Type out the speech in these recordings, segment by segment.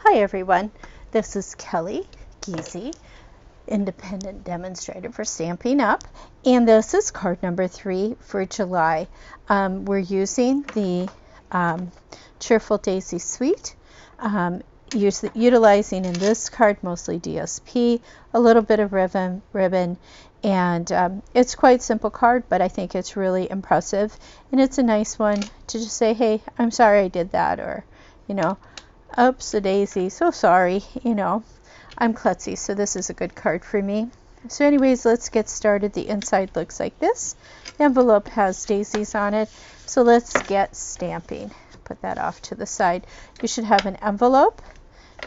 Hi everyone, this is Kelly Giese, independent demonstrator for Stampin' Up, and this is card number 3 for July. We're using the Cheerful Daisy Suite, utilizing in this card mostly DSP, a little bit of ribbon, and it's quite simple card, but I think it's really impressive, and it's a nice one to just say, hey, I'm sorry I did that, or, you know, oops a daisy, so sorry, you know, I'm klutzy, so this is a good card for me. So anyways, let's get started. The inside looks like this. The envelope has daisies on it, so let's get stamping. Put that off to the side. You should have an envelope.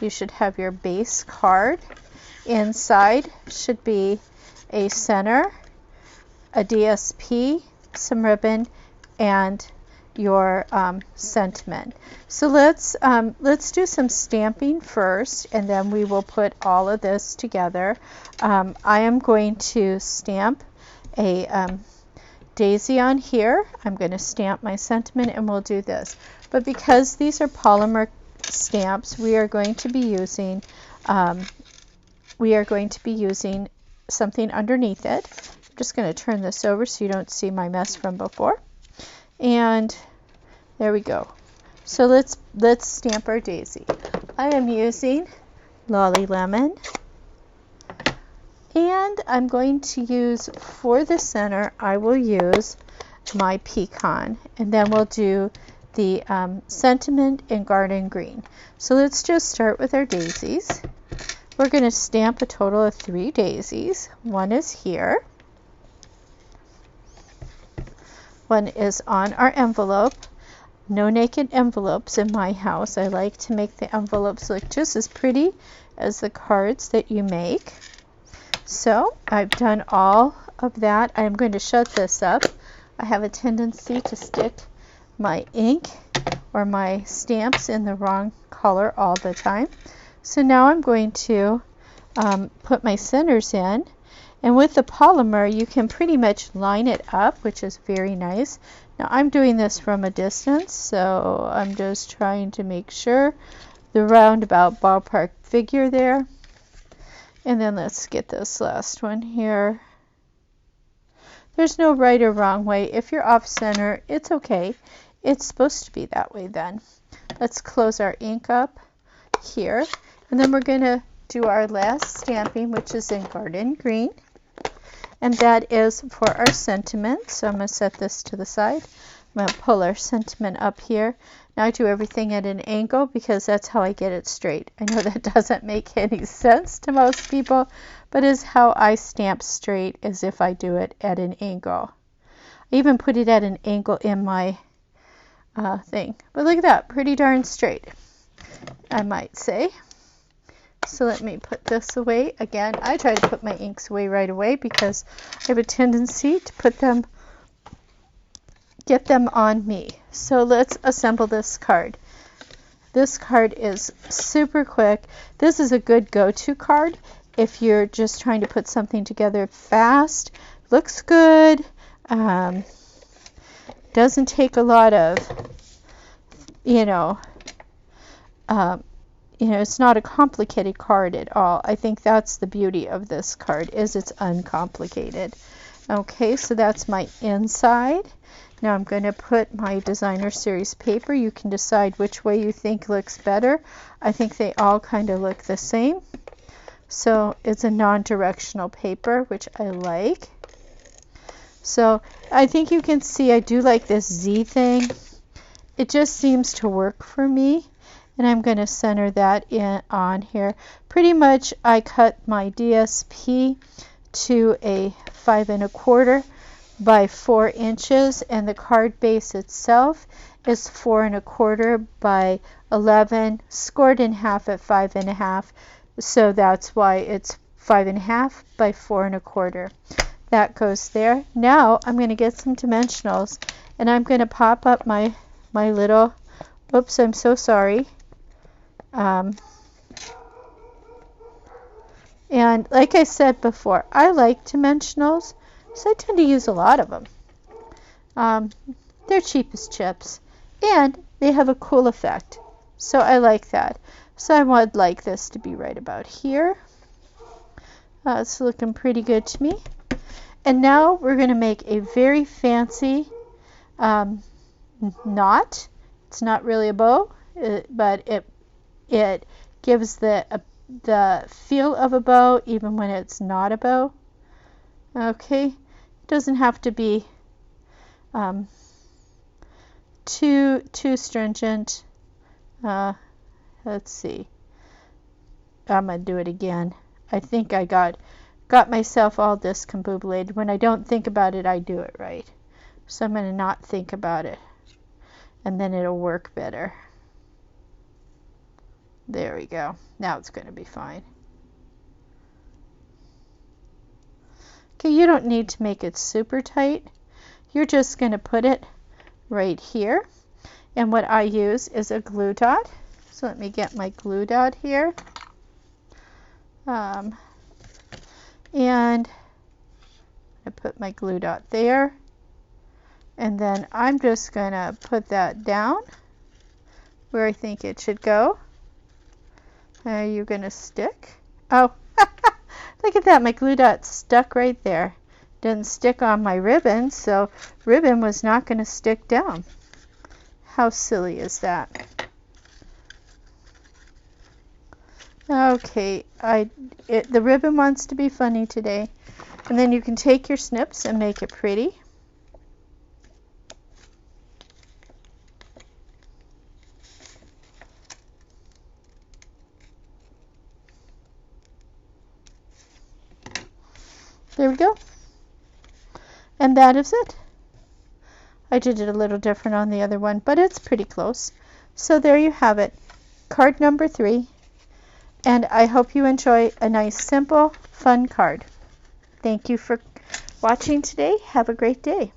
You should have your base card. Inside should be a center, a DSP, some ribbon, and your sentiment. So let's do some stamping first, and then we will put all of this together. I am going to stamp a daisy on here. I'm going to stamp my sentiment, and we'll do this. But because these are polymer stamps, we are going to be using something underneath it. I'm just going to turn this over so you don't see my mess from before. And there we go. So let's stamp our daisy. I am using Lolly Lemon, and I'm going to use, for the center, I will use my pecan, and then we'll do the sentiment in garden green. So let's just start with our daisies. We're going to stamp a total of 3 daisies. One is here. One is on our envelope. No naked envelopes in my house. I like to make the envelopes look just as pretty as the cards that you make. So I've done all of that. I'm going to shut this up. I have a tendency to stick my ink or my stamps in the wrong color all the time. So now I'm going to put my centers in. And with the polymer, you can pretty much line it up, which is very nice. Now I'm doing this from a distance, so I'm just trying to make sure the roundabout ballpark figure there. And then let's get this last one here. There's no right or wrong way. If you're off center, it's okay. It's supposed to be that way then. Let's close our ink up here. And then we're going to do our last stamping, which is in garden green. And that is for our sentiment. So I'm going to set this to the side. I'm going to pull our sentiment up here. Now I do everything at an angle because that's how I get it straight. I know that doesn't make any sense to most people, but is how I stamp straight, as if I do it at an angle. I even put it at an angle in my thing. But look at that, pretty darn straight, I might say. So let me put this away. Again, I try to put my inks away right away because I have a tendency to get them on me. So let's assemble this card. This card is super quick. This is a good go-to card if you're just trying to put something together fast. Looks good. Doesn't take a lot of, it's not a complicated card at all. I think that's the beauty of this card, is it's uncomplicated. Okay, so that's my inside. Now I'm going to put my designer series paper. You can decide which way you think looks better. I think they all kind of look the same. So it's a non-directional paper, which I like. So I think you can see I do like this Z thing. It just seems to work for me. And I'm going to center that in on here. Pretty much I cut my DSP to a 5 1/4 by 4 inches, and the card base itself is 4 1/4 by 11, scored in half at 5 1/2. So that's why it's 5 1/2 by 4 1/4. That goes there. Now I'm going to get some dimensionals, and I'm going to pop up my little, oops, I'm so sorry. And like I said before, I like dimensionals, so I tend to use a lot of them. They're cheap as chips, and they have a cool effect, so I like that. So I would like this to be right about here. It's looking pretty good to me. And now we're going to make a very fancy knot. It's not really a bow, but it gives the feel of a bow even when it's not a bow. Okay, it doesn't have to be too stringent. Let's see. I'm gonna do it again. I think I got myself all discombobulated. When I don't think about it, I do it right. So I'm gonna not think about it, and then it'll work better. There we go. Now it's gonna be fine. Okay, you don't need to make it super tight. You're just gonna put it right here. And what I use is a glue dot. So let me get my glue dot here. And I put my glue dot there. And then I'm just going to put that down where I think it should go. Are you going to stick? Oh, look at that. My glue dot stuck right there. Didn't stick on my ribbon, so ribbon was not going to stick down. How silly is that? Okay, the ribbon wants to be funny today. And then you can take your snips and make it pretty. There we go. And that is it. I did it a little different on the other one, but it's pretty close. So there you have it. Card number 3. And I hope you enjoy a nice, simple, fun card. Thank you for watching today. Have a great day.